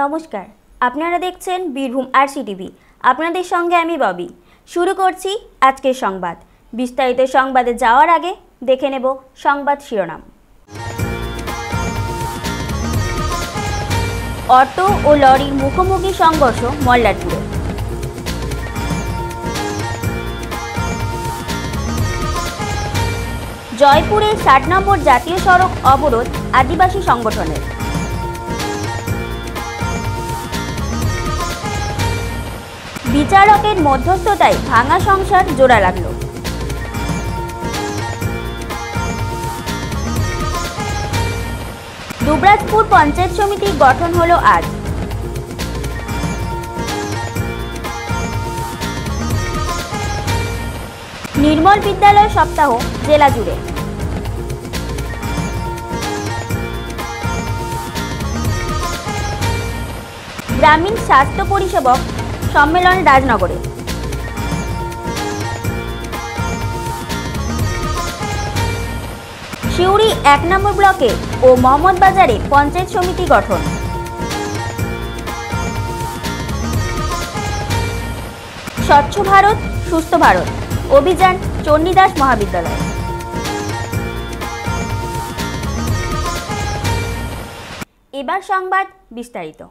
নমস্কার, আপনারা দেখছেন বীরভূম আরসি টিভি। আপনাদের সঙ্গে আমি ববি। শুরু করছি আজকের সংবাদ। বিস্তারিত সংবাদে যাওয়ার আগে দেখে নেব সংবাদ শিরোনাম। অটো ও লরির মুখোমুখি সংঘর্ষ মল্লারপুরে। জয়পুরে ৬০ নম্বর জাতীয় সড়ক অবরোধ আদিবাসী সংগঠনের। বিচারকের মধ্যস্থতায় ভাঙা সংসার জোড়া লাগলো। দুবরাজপুর পঞ্চায়েত সমিতি গঠন হলো আজ। নির্মল বিদ্যালয় সপ্তাহ জেলা জুড়ে। গ্রামীণ স্বাস্থ্য পরিষেবক সম্মেলন রাজনগরে। সিউড়ি ১ নম্বর ব্লকে ও মোহাম্মদবাজারে পঞ্চায়েত সমিতি গঠন। স্বচ্ছ ভারত সুস্থ ভারত অভিযান চণ্ডীদাস মহাবিদ্যালয়। এবার সংবাদ বিস্তারিত।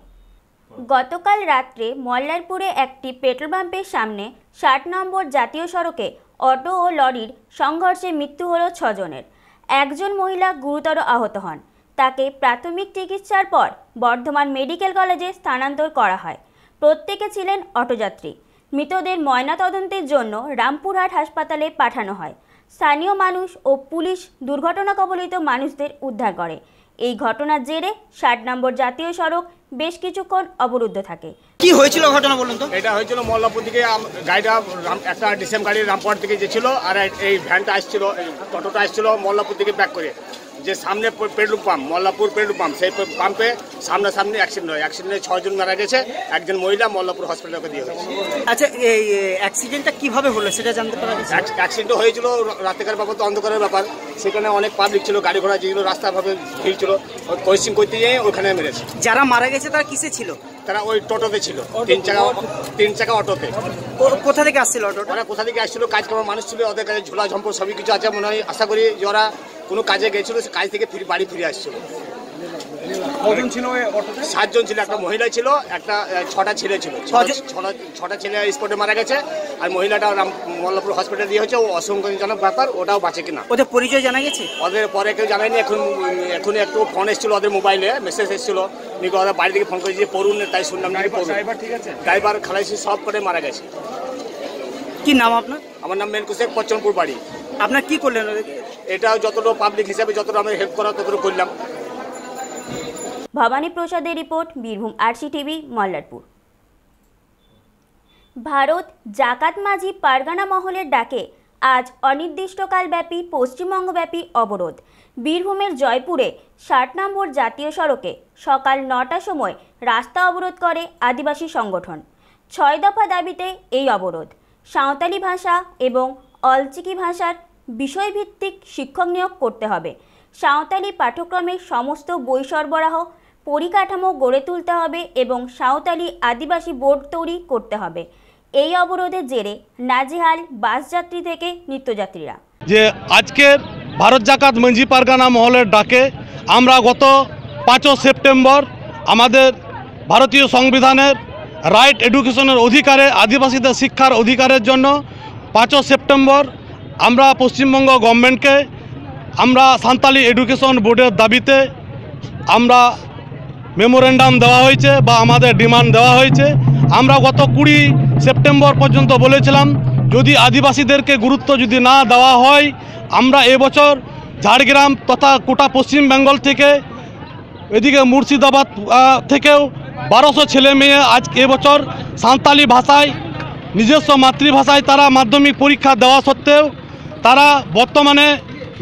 গতকাল রাত্রে মল্লারপুরে একটি পেট্রোল পাম্পের সামনে ৬০ নম্বর জাতীয় সড়কে অটো ও লরির সংঘর্ষে মৃত্যু হল ৬ জনের। একজন মহিলা গুরুতর আহত হন। তাকে প্রাথমিক চিকিৎসার পর বর্ধমান মেডিকেল কলেজে স্থানান্তর করা হয়। প্রত্যেকে ছিলেন অটোযাত্রী। মৃতদের ময়নাতদন্তের জন্য রামপুরহাট হাসপাতালে পাঠানো হয়। স্থানীয় মানুষ ও পুলিশ দুর্ঘটনা কবলিত মানুষদের উদ্ধার করে। এই ঘটনার জেরে ৬০ নম্বর জাতীয় সড়ক বেশ কিছুক্ষণ অবরুদ্ধ থাকে। কি হয়েছিল ঘটনা বলুন তো? এটা হয়েছিল মল্লারপুর থেকে গাড়িটা একটা ডিসেম গাড়ি রামপুরহাট থেকে যেছিল, আর এই ভ্যানটা আসছিল, টোটোটা আসছিল মল্লারপুর থেকে ব্যাক করে। যে সামনে petrol pump, Mallarpur petrol pump, সেই পাম্পে সামনাসামনি অ্যাক্সিডেন্ট হয়। অ্যাক্সিডেন্টে ৬ জন মারা গেছে, একজন মহিলা মল্লারপুর হসপিটালে দিয়ে হয়েছে। আচ্ছা, এই অ্যাক্সিডেন্টটা কিভাবে হলো সেটা জানতে পারা গেছে? অ্যাক্সিডেন্ট হয়েছিল রাতেকার ব্যাপার, তো অন্ধকারের ব্যাপার। সেখানে অনেক পাবলিক ছিল, গাড়ি ঘোড়া যেগুলো রাস্তাভাবে ভিড় ছিল, ক্রসিং করতে গিয়ে ওখানে মেরেছে। যারা মারা গেছে তারা কিসে ছিল? তারা ওই টোটোতে ছিল, তিন চাকা অটোতে। কোথা থেকে আসছিল অটোটা? ওরা কোথা থেকে আসছিল, কাজ করার মানুষ ছিল, ওদের কাছে ঝোলা ঝম্প সবই কিছু আছে। মনে হয় আশা করি যে ওরা কোনো কাজে গেছিল, সে কাজ থেকে বাড়ি ফিরে আসছিল। কজন ছিল? ৭ জন ছিল, একটা মহিলা ছিল, একটা ৬টা ছেলে ছিল। ৬টা ছেলে স্পটে মারা গেছে, আর মহিলাটা মল্লারপুর হসপিটাল দিয়ে হচ্ছে। ও অসংখ্যজনক ব্যাপার, ওটাও বাঁচে কিনা। ওদের পরিচয় জানা গেছে? ওদের পরে কেউ জানায়নি। এখন একটু ফোন এসেছিল ওদের মোবাইলে, মেসেজ এসেছিল, ওদের বাড়ি থেকে ফোন করেছে যে পড়ুন, তাই শুনলাম। ড্রাইভার খালাইছি সব করে মারা গেছে। কি নাম আপনার? আমার নাম মেনকু শেখ, পচ্চনপুর বাড়ি। আপনার কি করলেন? এটা যতটা পাবলিক হিসাবে যতটা আমরা হেল্প করা ততটা করলাম। ভবানী প্রসাদের report, Birbhum RC TV, Mallarpur. Bharat জাকাত মাঝি পারগানা মহলের ডাকে আজ অনির্দিষ্টকালব্যাপী পশ্চিমবঙ্গব্যাপী অবরোধ। বীরভূমের জয়পুরে ৬০ নম্বর জাতীয় সড়কে সকাল ৯টার সময় রাস্তা অবরোধ করে আদিবাসী সংগঠন। ৬ দফা দাবিতে এই অবরোধ। সাঁওতালি ভাষা এবং অলচিকি ভাষার বিষয়ভিত্তিক শিক্ষক নিয়োগ করতে হবে। সাঁওতালি পাঠ্যক্রমের সমস্ত বই সরবরাহ, পরিকাঠামো গড়ে তুলতে হবে এবং সাঁওতালি আদিবাসী বোর্ড তৈরি করতে হবে। এই অবরোধের জেরে নাজেহাল বাসযাত্রী থেকে নিত্যযাত্রীরা। যে আজকের ভারত জাকাত মাঝি পারগানা মহলের ডাকে আমরা গত ৫ সেপ্টেম্বর আমাদের ভারতীয় সংবিধানের রাইট এডুকেশনের অধিকারে, আদিবাসীদের শিক্ষার অধিকারের জন্য ৫ সেপ্টেম্বর আমরা পশ্চিমবঙ্গ গভর্নমেন্টকে আমরা সাঁওতালি এডুকেশন বোর্ডের দাবিতে আমরা মেমোরেন্ডাম দেওয়া হয়েছে বা আমাদের ডিমান্ড দেওয়া হয়েছে। আমরা গত ২০ সেপ্টেম্বর পর্যন্ত বলেছিলাম যদি আদিবাসীদেরকে গুরুত্ব যদি না দেওয়া হয়, আমরা এবছর ঝাড়গ্রাম তথা গোটা পশ্চিম বেঙ্গল থেকে এদিকে মুর্শিদাবাদ থেকেও ১২০০ ছেলে মেয়ে আজ এবছর সাঁওতালি ভাষায় নিজস্ব মাতৃভাষায় তারা মাধ্যমিক পরীক্ষা দেওয়া সত্ত্বেও তারা বর্তমানে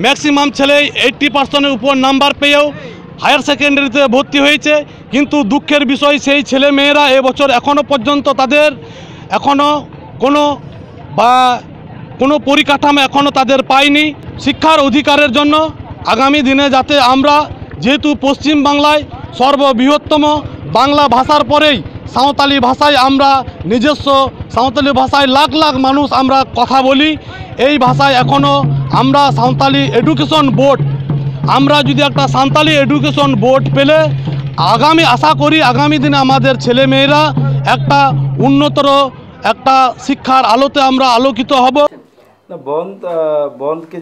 ম্যাক্সিমাম ছেলে 80% উপর নাম্বার পেয়েও হায়ার সেকেন্ডারিতে ভর্তি হয়েছে। কিন্তু দুঃখের বিষয় সেই ছেলে মেয়েরা এবছর এখনও পর্যন্ত তাদের কোনো পরিকাঠামো এখনও তাদের পায়নি। শিক্ষার অধিকারের জন্য আগামী দিনে যাতে আমরা যেহেতু পশ্চিম বাংলায় সর্ববৃহত্তম বাংলা ভাষার পরেই সাঁওতালি ভাষায় আমরা নিজস্ব সাঁওতালি ভাষায় লাখ লাখ মানুষ আমরা কথা বলি। এই ভাষায় এখনও আমরা সাঁওতালি এডুকেশন বোর্ড, আমরা যদি একটা সাঁওতালি এডুকেশন বোর্ড পেলে আশা করি আগামী দিনে আমাদের ছেলেমেয়েরা একটা উন্নতর একটা শিক্ষার আলোতে আমরা আলোকিত হব। না, বন্ধকে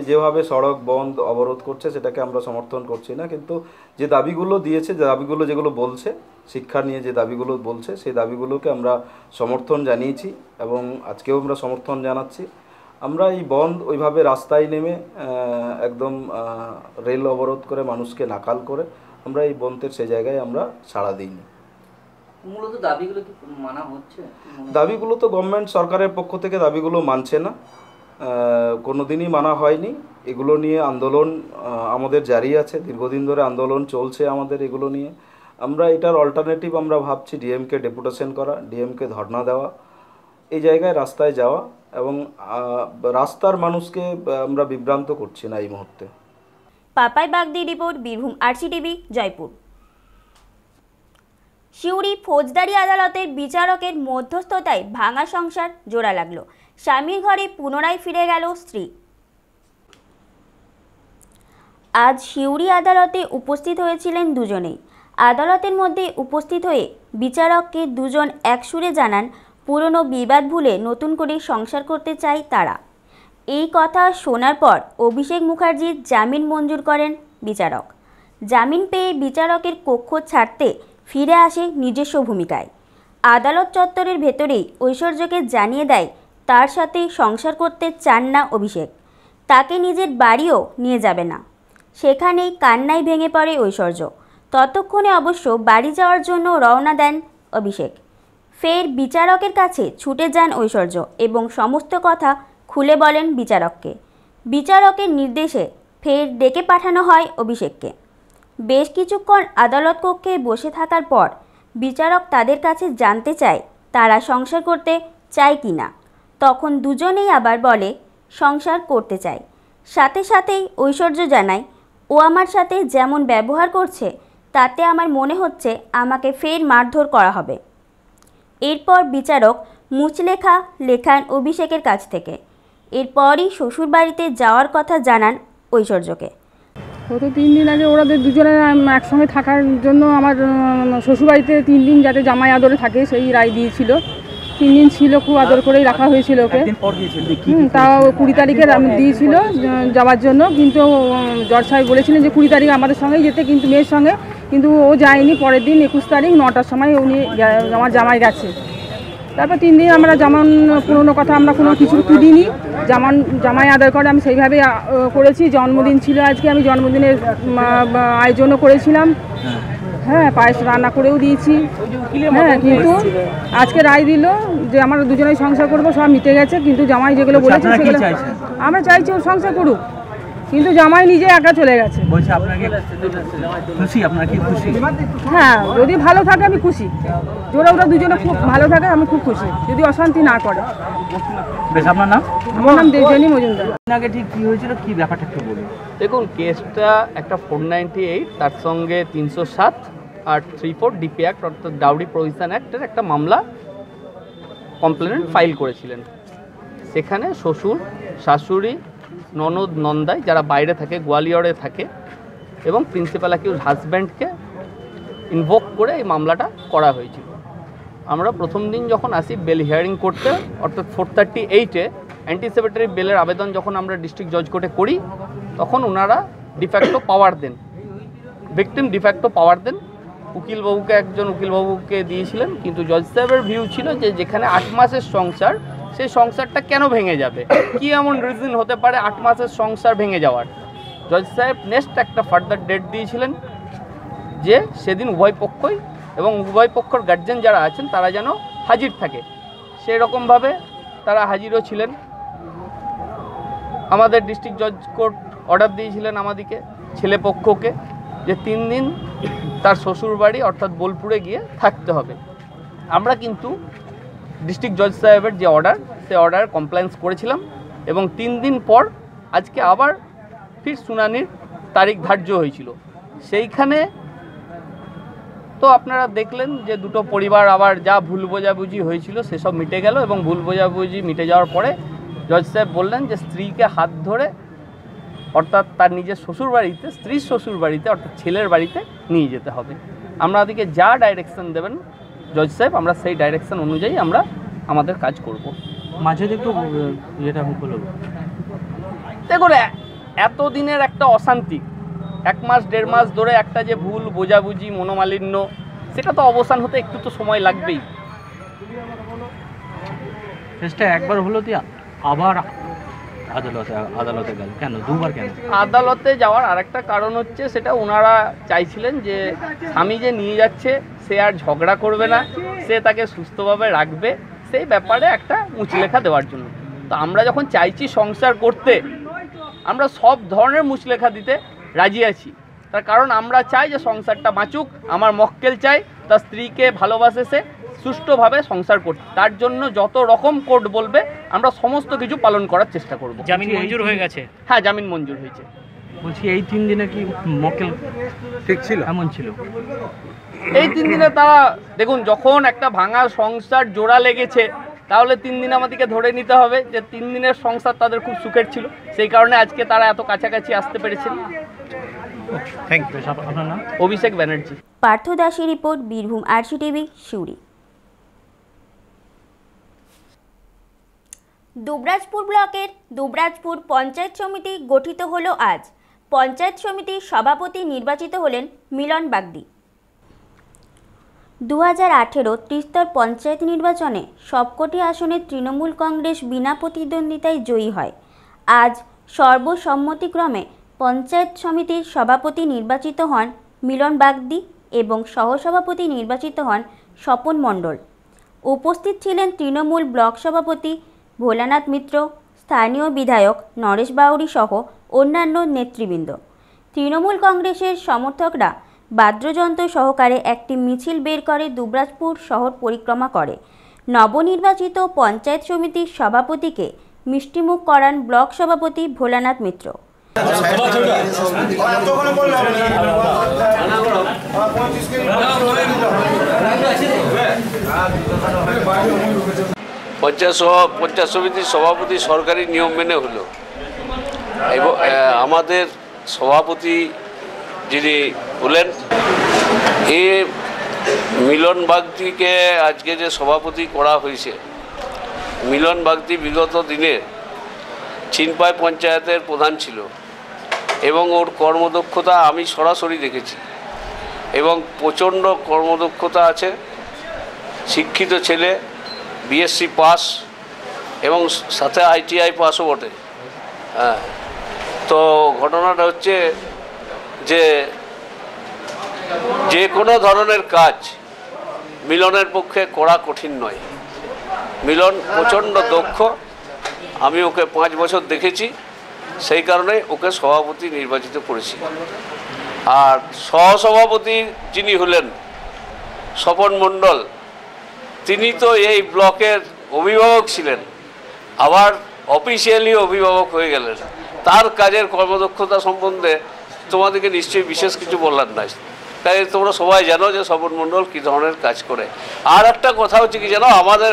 যেভাবে সড়ক বন্ধ অবরোধ করছে সেটাকে আমরা সমর্থন করছি না, কিন্তু যে দাবিগুলো দিয়েছে, যে দাবিগুলো যেগুলো বলছে শিক্ষা নিয়ে, যে দাবিগুলো বলছে সেই দাবিগুলোকে আমরা সমর্থন জানিয়েছি এবং আজকেও আমরা সমর্থন জানাচ্ছি। আমরা এই বন্ধ ওইভাবে রাস্তায় নেমে একদম রেল অবরোধ করে মানুষকে নাকাল করে আমরা এই বন্ধের সে জায়গায় আমরা সাড়া দিইনি। মূলত দাবিগুলো কি মানা হচ্ছে? দাবিগুলো তো গভর্নমেন্ট সরকারের পক্ষ থেকে দাবিগুলো মানছে না, কোনো দিনই মানা হয়নি। এগুলো নিয়ে আন্দোলন আমাদের জারি আছে, দীর্ঘদিন ধরে আন্দোলন চলছে আমাদের এগুলো নিয়ে। আমরা এটার অল্টারনেটিভ আমরা ভাবছি ডিএমকে ডেপুটেশন করা, ডিএমকে ধর্ণা দেওয়া, এই জায়গায় রাস্তায় যাওয়া এবং রাস্তার মানুষকে আমরা বিভ্রান্ত করছি না এই মুহূর্তে। Papai Bagdi report, Birbhum RCTV, Jaipur. সিউড়ি ফৌজদারি আদালতের বিচারকের মধ্যস্থতায় ভাঙা সংসার জোড়া লাগলো, স্বামীর ঘরে পুনরায় ফিরে গেল স্ত্রী। আজ সিউড়ি আদালতে উপস্থিত হয়েছিলেন দুজনেই। আদালতের মধ্যে উপস্থিত হয়ে বিচারককে দুজন একসুরে জানান পুরনো বিবাদ ভুলে নতুন করে সংসার করতে চায় তারা। এই কথা শোনার পর অভিষেক মুখার্জির জামিন মঞ্জুর করেন বিচারক। জামিন পেয়ে বিচারকের কক্ষ ছাড়তে ফিরে আসে নিজস্ব ভূমিকায়। আদালত চত্বরের ভেতরেই ঐশ্বর্যকে জানিয়ে দেয় তার সাথে সংসার করতে চান না অভিষেক, তাকে নিজের বাড়িও নিয়ে যাবে না। সেখানেই কান্নায় ভেঙে পড়ে ঐশ্বর্য। ততক্ষণে অবশ্য বাড়ি যাওয়ার জন্য রওনা দেন অভিষেক। ফের বিচারকের কাছে ছুটে যান ঐশ্বর্য এবং সমস্ত কথা খুলে বলেন বিচারককে। বিচারকের নির্দেশে ফের ডেকে পাঠানো হয় অভিষেককে। বেশ কিছুক্ষণ আদালত কক্ষে বসে থাকার পর বিচারক তাদের কাছে জানতে চায় তারা সংসার করতে চায় কি না। তখন দুজনেই আবার বলে সংসার করতে চায়। সাথে সাথেই ঐশ্বর্য জানায়, ও আমার সাথে যেমন ব্যবহার করছে তাতে আমার মনে হচ্ছে আমাকে ফের মারধর করা হবে। এরপর বিচারক মুচলেখা লেখান অভিষেকের কাছ থেকে। এরপরই শ্বশুরবাড়িতে যাওয়ার কথা জানান ঐশ্বর্যকে। গত 3 দিন আগে ওরাদের দুজনের একসঙ্গে থাকার জন্য আমার শ্বশুরবাড়িতে 3 দিন যাতে জামাই আদরে থাকে সেই রায় দিয়েছিল। 3 দিন ছিল, খুব আদর করেই রাখা হয়েছিল ওকে। তাও 20 তারিখে দিয়েছিল যাওয়ার জন্য, কিন্তু জজ সাহেব বলেছিলেন যে 20 তারিখ আমাদের সঙ্গেই যেতে, কিন্তু মেয়ের সঙ্গে, কিন্তু ও যায়নি। পরের দিন 21 তারিখ 9টার সময় উনি আমার জামাই গেছে। তারপর 3 দিন আমরা যেমন পুরোনো কথা আমরা কোনো কিছু তুলিনি, যেমন জামাই আদায় করে আমি সেইভাবে করেছি। জন্মদিন ছিল আজকে, আমি জন্মদিনের আয়োজনও করেছিলাম। হ্যাঁ, পায়েস রান্না করেও দিয়েছি। হ্যাঁ, কিন্তু আজকে রায় দিল যে আমরা দুজনেই সংসার করবো, সব মিটে গেছে। কিন্তু জামাই যেগুলো বলেছে সেগুলো আমরা চাইছি ও সংসার করুক, কিন্তু জামাই নিজে একা চলে গেছে। হ্যাঁ, যদি ভালো থাকে আমি খুশি, জোরে ওরা দুজনে খুব ভালো থাকে আমি খুব খুশি, যদি অশান্তি না করে। আপনার নাম? আমার নাম দেবযানী মজুমদার। আগে ঠিক কি হয়েছিল, কি ব্যাপারটা একটু বলুন। দেখুন, কেসটা একটা 498, তার সঙ্গে 307 আর 34 ডিপি অ্যাক্ট অর্থাৎ ডাউরি প্রভিশন অ্যাক্টের একটা মামলা কমপ্লেনেন্ট ফাইল করেছিলেন। সেখানে শ্বশুর, শাশুড়ি, ননদ, নন্দাই যারা বাইরে থাকে, গোয়ালিয়রে থাকে, এবং প্রিন্সিপাল অ্যাকিউজ হাজব্যান্ডকে ইনভোক করে এই মামলাটা করা হয়েছিল। আমরা প্রথম দিন যখন আসি বেল হিয়ারিং করতে, অর্থাৎ 438-এ অ্যান্টিসিপেটরি বেলের আবেদন যখন আমরা ডিস্ট্রিক্ট জজ কোর্টে করি, তখন ওনারা ডিফ্যাক্টো পাওয়ার দেন, ভিকটিম ডিফ্যাক্টো পাওয়ার দেন। উকিলবাবুকে, একজন উকিলবাবুকে দিয়েছিলেন, কিন্তু জজ সাহেবের ভিউ ছিল যে যেখানে 8 মাসের সংসার, সেই সংসারটা কেন ভেঙে যাবে, কি এমন রিজন হতে পারে 8 মাসের সংসার ভেঙে যাওয়ার। জজ সাহেব নেক্সট একটা ফার্দার ডেট দিয়েছিলেন যে সেদিন উভয় পক্ষই এবং উভয় পক্ষর গার্জেন যারা আছেন তারা যেন হাজির থাকে। সেই রকমভাবে তারা হাজিরও ছিলেন। আমাদের ডিস্ট্রিক্ট জজ কোর্ট অর্ডার দিয়েছিলেন আমাদেরকে, ছেলে পক্ষকে, যে 3 দিন তার শ্বশুরবাড়ি অর্থাৎ বোলপুরে গিয়ে থাকতে হবে। আমরা কিন্তু ডিস্ট্রিক্ট জজ সাহেবের যে অর্ডার, সেই অর্ডার কমপ্লায়েন্স করেছিলাম এবং 3 দিন পর আজকে আবার ফির শুনানির তারিখ ধার্য হয়েছিল। সেইখানে তো আপনারা দেখলেন যে দুটো পরিবার আবার যা ভুল বোঝাবুঝি হয়েছিল সেসব মিটে গেল, এবং ভুল বোঝাবুঝি মিটে যাওয়ার পরে জজ সাহেব বললেন যে স্ত্রীকে হাত ধরে অর্থাৎ তার নিজের শ্বশুরবাড়িতে, স্ত্রীর শ্বশুরবাড়িতে অর্থাৎ ছেলের বাড়িতে নিয়ে যেতে হবে। আমরা ওদিকে যা ডাইরেকশন দেবেন জজ সাহেব, আমরা সেই ডাইরেকশন অনুযায়ী আমরা আমাদের কাজ করব। মাঝে একটু যেটা হলো, দেখুন এতদিনের একটা অশান্তি, 1 মাস 1.5 মাস ধরে একটা যে ভুল বোঝাবুঝি মনোমালিন্য, সেটা তো অবসান হতে একটু তো সময় লাগবেই। চেষ্টা একবার হলো দিয়ে আবার আদালতে গেল কেন, দুবার কেন? আদালতে যাওয়ার আরেকটা কারণ হচ্ছে, সেটা ওনারা চাইছিলেন যে স্বামী যে নিয়ে যাচ্ছে সে আর ঝগড়া করবে না, সে তাকে সুস্থভাবে রাখবে, সেই ব্যাপারে একটা মুচলেখা দেওয়ার জন্য। তো আমরা যখন চাইছি সংসার করতে, আমরা সব ধরনের মুচলেখা দিতে রাজি আছি। তার কারণ আমরা চাই যে সংসারটা বাঁচুক, আমার মক্কেল চাই তার স্ত্রীকে ভালোবাসে সে সুষ্ঠুভাবে সংসার করতে, তার জন্য যত রকম কোর্ট বলবে আমরা সমস্ত কিছু পালন করার চেষ্টা করব। জামিন মঞ্জুর হয়ে গেছে? হ্যাঁ, জামিন মঞ্জুর হয়েছে। বলছি এই 3 দিনে কি মক্কেল ঠিক ছিল? এমন ছিল এই 3 দিনে তারা দেখুন, যখন একটা ভাঙা সংসার জোড়া লেগেছে তাহলে 3 দিন আমাদেরকে ধরে নিতে হবে যে 3 দিনের সংসার তাদের খুব সুখের ছিল, সেই কারণে আজকে তারা এত কাছাকাছি আসতে পেরেছেন। Thank you. আপনার নাম? অভিষেক ব্যানার্জি। পার্থ দাসের রিপোর্ট, বীরভূম RCTV, সিউড়ি। দুবরাজপুর ব্লকের দুবরাজপুর পঞ্চায়েত সমিতি গঠিত হলো আজ। পঞ্চায়েত সমিতির সভাপতি নির্বাচিত হলেন মিলন বাগদি। 2018 ত্রিস্তর পঞ্চায়েত নির্বাচনে সবকটি আসনে তৃণমূল কংগ্রেস বিনা প্রতিদ্বন্দ্বিতায় জয়ী হয়। আজ সর্বসম্মতিক্রমে পঞ্চায়েত সমিতির সভাপতি নির্বাচিত হন মিলন বাগদি এবং সহসভাপতি নির্বাচিত হন স্বপন মণ্ডল। উপস্থিত ছিলেন তৃণমূল ব্লক সভাপতি ভোলানাথ মিত্র, স্থানীয় বিধায়ক নরেশ বাউরি সহ অন্যান্য নেতৃবৃন্দ। তৃণমূল কংগ্রেসের সমর্থকরা বাদ্যযন্ত্র সহকারে একটি মিছিল বের করে দুবরাজপুর শহর পরিক্রমা করে। নবনির্বাচিত পঞ্চায়েত সমিতির সভাপতিকে মিষ্টিমুখ করান ব্লক সভাপতি ভোলানাথ মিত্র। পঞ্চায়েত সমিতির সভাপতি সরকারি নিয়ম মেনে হলো, এবং আমাদের সভাপতি যিনি হলেন এ মিলন বাগদিকে আজকে যে সভাপতি করা হয়েছে, মিলন বাগদি বিগত দিনে চিনপাই পঞ্চায়েতের প্রধান ছিল এবং ওর কর্মদক্ষতা আমি সরাসরি দেখেছি এবং প্রচণ্ড কর্মদক্ষতা আছে। শিক্ষিত ছেলে, BSc পাস এবং সাথে ITI পাসও বটে। হ্যাঁ, তো ঘটনাটা হচ্ছে যে কোনো ধরনের কাজ মিলনের পক্ষে করা কঠিন নয়। মিলন প্রচণ্ড দক্ষ, আমি ওকে 5 বছর দেখেছি, সেই কারণে ওকে সভাপতি নির্বাচিত করেছি। আর সহসভাপতি যিনি হলেন স্বপন মণ্ডল, তিনি তো এই ব্লকের অভিভাবক ছিলেন, আবার অফিসিয়ালি অভিভাবক হয়ে গেলেন। তার কাজের কর্মদক্ষতা সম্বন্ধে তোমাদেরকে নিশ্চয়ই বিশেষ কিছু বলার নাই, তাই তোমরা সবাই জানো যে স্বপন মণ্ডল কী ধরনের কাজ করে। আর একটা কথা হচ্ছে কি জানো, আমাদের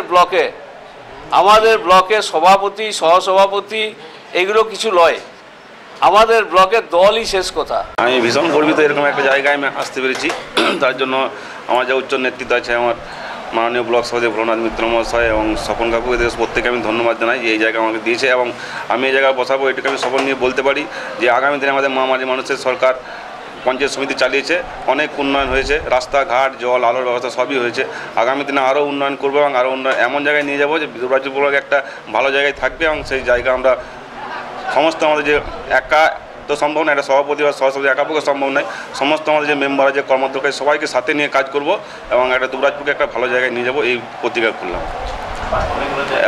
ব্লকে সভাপতি, সহসভাপতি এগুলো কিছু নয়, আমাদের ব্লকের দলই শেষ কথা। আমি ভীষণ গর্বিত এরকম একটা জায়গায় আমি আসতে পেরেছি। তার জন্য আমার যে উচ্চ নেতৃত্ব আছে, আমার মাননীয় ব্লক সভাপতি ভোলানাথ মিত্র মহাশয় এবং স্বপন কাকু, এদের প্রত্যেকে আমি ধন্যবাদ জানাই যে এই জায়গা আমাকে দিয়েছে এবং আমি এই জায়গায় বসাবো। এটাকে আমি স্বপন নিয়ে বলতে পারি যে আগামী দিনে আমাদের মহামারী মানুষের সরকার পঞ্চায়েত সমিতি চালিয়েছে, অনেক উন্নয়ন হয়েছে, রাস্তাঘাট, জল, আলোর ব্যবস্থা সবই হয়েছে। আগামী দিনে আরও উন্নয়ন করবো এবং আরও এমন জায়গায় নিয়ে যাবো যে দুবরাজপুর ব্লক একটা ভালো জায়গায় থাকবে এবং সেই জায়গা আমরা সমস্ত আমাদের যে একা তো সম্ভব নয়, একটা সভাপতি বা সহসভাপতি একা পক্ষে সম্ভব নয়, সমস্ত আমাদের যে মেম্বার আছে, কর্মদক্ষ, সবাইকে সাথে নিয়ে কাজ করব এবং একটা দুবরাজপুরকে একটা ভালো জায়গায় নিয়ে যাবো, এই প্রতিজ্ঞা করলাম।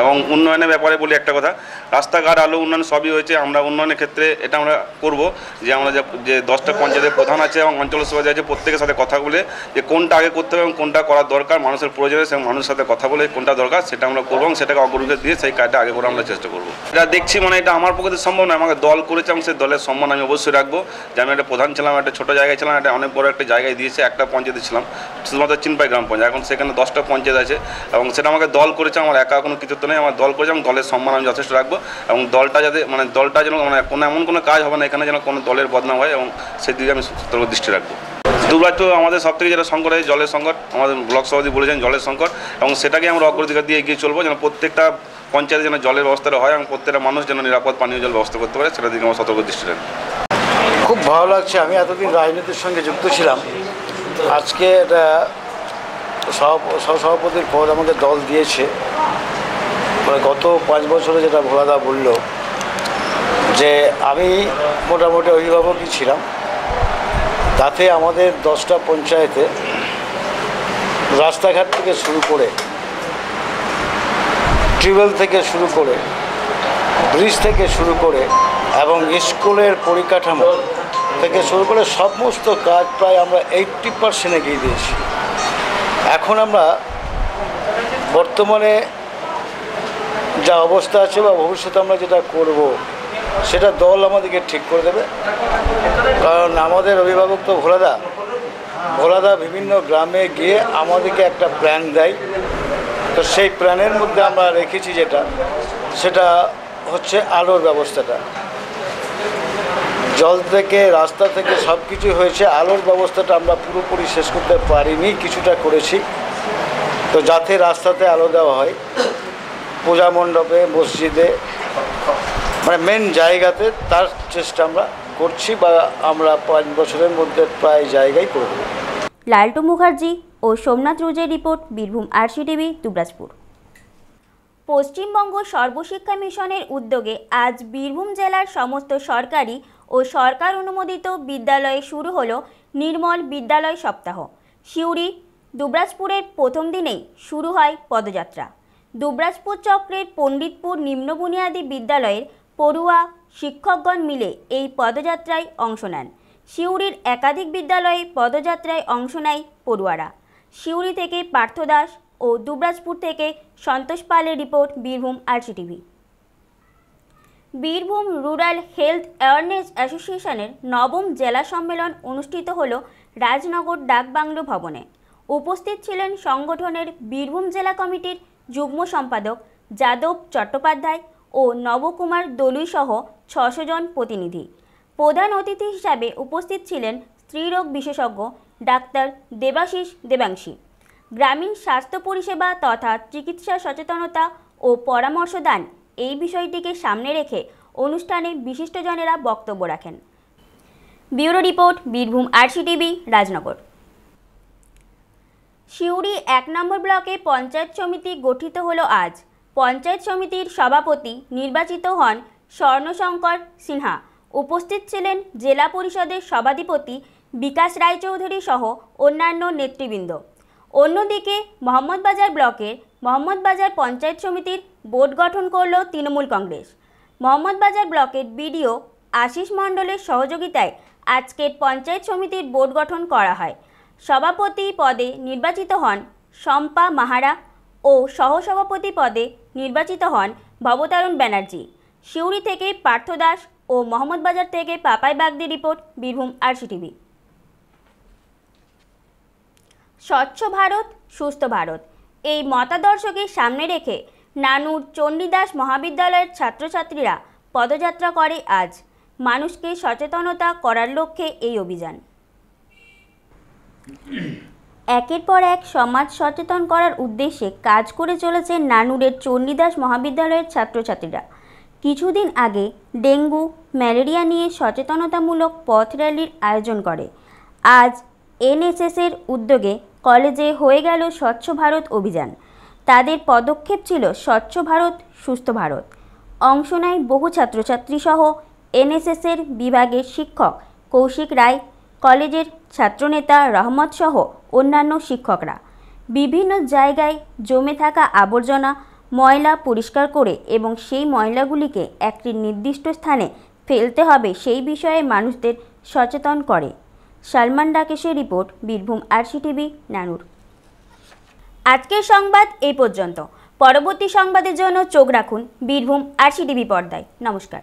এবং উন্নয়নের ব্যাপারে বলি একটা কথা, রাস্তাঘাট আলো উন্নয়ন সবই হয়েছে। আমরা উন্নয়নের ক্ষেত্রে এটা আমরা করব যে আমরা যে 10টা পঞ্চায়েতের প্রধান আছে এবং অঞ্চল সভাপতি আছে প্রত্যেকের সাথে কথা বলে যে কোনটা আগে করতে হবে এবং কোনটা করার দরকার, মানুষের প্রয়োজনে এবং মানুষের সাথে কথা বলে কোনটা দরকার সেটা আমরা করবো এবং সেটাকে অগ্রগতি দিয়ে সেই কাজটা আগে করে আমরা চেষ্টা করবো। এটা দেখছি মানে এটা আমার পক্ষে সম্ভব নয়, আমাকে দল করেছে এবং সেই দলের সম্মান আমি অবশ্যই রাখবো। যে আমি একটা প্রধান ছিলাম, একটা ছোটো জায়গায় ছিলাম, একটা অনেক বড় একটা জায়গায় দিয়েছে, একটা পঞ্চায়েতে ছিলাম শুধুমাত্র চিনপাই গ্রাম পঞ্চায়েত, এখন সেখানে 10টা পঞ্চায়েত আছে এবং সেটা আমাকে দল করেছে, আমার একা কোনো কৃতিত্ব নেই, আমার দল করেছে এবং দলের সম্মান আমি যথেষ্ট রাখবো এবং দলটা যাতে মানে দলটা যেন মানে কোনো এমন কোনো কাজ হবে না এখানে যেন কোনো দলের বদনাম হয় এবং সেদিকে আমি সতর্ক দৃষ্টি রাখবো। দুবরাজপুর আমাদের সবথেকে যেটা সংকট আছে জলের সংকট, আমাদের ব্লক সভাপতি বলেছেন জলের সংকট এবং সেটাকে আমরা অগ্রাধিকার দিয়ে এগিয়ে চলবো যেন প্রত্যেকটা পঞ্চায়েতে যেন জলের ব্যবস্থাটা হয় এবং প্রত্যেকটা মানুষ যেন নিরাপদ পানীয় জল ব্যবস্থা করতে পারে সেটা দিকে আমরা সতর্ক দৃষ্টি রাখবো। খুব ভালো লাগছে, আমি এতদিন রাজনীতির সঙ্গে যুক্ত ছিলাম, আজকে এটা সহসভাপতির পদ আমাকে দল দিয়েছে। মানে গত 5 বছরে যেটা ভোলাদা বলল যে আমি মোটামুটি অভিভাবকই ছিলাম, তাতে আমাদের 10টা পঞ্চায়েতে রাস্তাঘাট থেকে শুরু করে টিউবওয়েল থেকে শুরু করে ব্রিজ থেকে শুরু করে এবং স্কুলের পরিকাঠামো থেকে শুরু করে সমস্ত কাজ প্রায় আমরা 80% এগিয়ে দিয়েছি। এখন আমরা বর্তমানে যা অবস্থা আছে বা ভবিষ্যতে আমরা যেটা করব সেটা দল আমাদেরকে ঠিক করে দেবে, কারণ আমাদের অভিভাবক তো ভোলাদা বিভিন্ন গ্রামে গিয়ে আমাদেরকে একটা প্ল্যান দেয়। তো সেই প্ল্যানের মধ্যে আমরা রেখেছি সেটা হচ্ছে আলোর ব্যবস্থাটা। জল থেকে রাস্তা থেকে সব কিছু হয়েছে, আলোর ব্যবস্থাটা আমরা পুরোপুরি শেষ করতে পারিনি, কিছুটা করেছি। তো যাতে রাস্তাতে আলো দেওয়া হয়, পূজা মণ্ডপে, মসজিদে, মানে মেন জায়গাতে তার চেষ্টা আমরা করছি বা আমরা 5 বছরের মধ্যে প্রায় জায়গায় করে দেব। লালটু মুখার্জি ও সোমনাথ রুজের রিপোর্ট, বীরভূম RCTV, দুবরাজপুর। পশ্চিমবঙ্গ সর্বশিক্ষা মিশনের উদ্যোগে আজ বীরভূম জেলার সমস্ত সরকারি ও সরকার অনুমোদিত বিদ্যালয়ে শুরু হলো নির্মল বিদ্যালয় সপ্তাহ। সিউড়ি দুবরাজপুরের প্রথম দিনেই শুরু হয় পদযাত্রা। দুবরাজপুর চক্রের পণ্ডিতপুর নিম্ন বুনিয়াদী বিদ্যালয়ের পড়ুয়া শিক্ষকগণ মিলে এই পদযাত্রায় অংশ নেন। সিউড়ির একাধিক বিদ্যালয়ে পদযাত্রায় অংশ নেয় পড়ুয়ারা। সিউড়ি থেকে পার্থ দাস ও দুবরাজপুর থেকে সন্তোষ পালের report, Birbhum RCTV। Birbhum rural health awareness অ্যাসোসিয়েশনের 9ম জেলা সম্মেলন অনুষ্ঠিত হল রাজনগর ডাকবাংলো ভবনে। উপস্থিত ছিলেন সংগঠনের বীরভূম জেলা কমিটির যুগ্ম সম্পাদক যাদব চট্টোপাধ্যায় ও নবকুমার দলুই সহ 600 জন প্রতিনিধি। প্রধান অতিথি হিসাবে উপস্থিত ছিলেন স্ত্রীরোগ বিশেষজ্ঞ ডাক্তার দেবাশিস দেবাংশী। গ্রামীণ স্বাস্থ্য পরিষেবা তথা চিকিৎসা সচেতনতা ও পরামর্শ দান এই বিষয়টিকে সামনে রেখে অনুষ্ঠানে বিশিষ্টজনেরা বক্তব্য রাখেন। Bureau report, Birbhum RCTV, Rajnagar. Suri 1 নম্বর ব্লকে পঞ্চায়েত সমিতি গঠিত হলো আজ। পঞ্চায়েত সমিতির সভাপতি নির্বাচিত হন স্বর্ণশঙ্কর সিনহা। উপস্থিত ছিলেন জেলা পরিষদের সভাধিপতি বিকাশ রায়চৌধুরী সহ অন্যান্য নেতৃবৃন্দ। অন্যদিকে মোহাম্মদবাজার ব্লকের মোহাম্মদবাজার পঞ্চায়েত সমিতির বোর্ড গঠন করল তৃণমূল কংগ্রেস। মোহাম্মদবাজার ব্লকের বিডিও আশিস মণ্ডলের সহযোগিতায় আজকের পঞ্চায়েত সমিতির বোর্ড গঠন করা হয়। সভাপতি পদে নির্বাচিত হন শম্পা মাহারা ও সহসভাপতি পদে নির্বাচিত হন ভবতারণ ব্যানার্জি। সিউড়ি থেকে পার্থ দাস ও মোহাম্মদবাজার থেকে পাপাই বাগদি রিপোর্ট, বীরভূম RCTV। স্বচ্ছ ভারত, সুস্থ ভারত এই মতাদর্শকে সামনে রেখে নানুর চণ্ডীদাস মহাবিদ্যালয়ের ছাত্রছাত্রীরা পদযাত্রা করে আজ। মানুষকে সচেতনতা করার লক্ষ্যে এই অভিযান। একের পর এক সমাজ সচেতন করার উদ্দেশ্যে কাজ করে চলেছে নানুরের চণ্ডীদাস মহাবিদ্যালয়ের ছাত্রছাত্রীরা। কিছুদিন আগে ডেঙ্গু ম্যালেরিয়া নিয়ে সচেতনতামূলক পথ র্যালির আয়োজন করে। আজ NSS-এর উদ্যোগে কলেজে হয়ে গেল স্বচ্ছ ভারত অভিযান। তাদের পদক্ষেপ ছিল স্বচ্ছ ভারত, সুস্থ ভারত। অংশ নেয় বহু ছাত্রছাত্রী সহ NSS-এর বিভাগের শিক্ষক কৌশিক রায়, কলেজের ছাত্রনেতা রহমত সহ অন্যান্য শিক্ষকরা। বিভিন্ন জায়গায় জমে থাকা আবর্জনা ময়লা পরিষ্কার করে এবং সেই ময়লাগুলিকে একটি নির্দিষ্ট স্থানে ফেলতে হবে সেই বিষয়ে মানুষদের সচেতন করে। সালমান রাকেশের রিপোর্ট, বীরভূম RCTV নানুর। আজকের সংবাদ এই পর্যন্ত। পরবর্তী সংবাদের জন্য চোখ রাখুন বীরভূম RCTV পর্দায়। নমস্কার।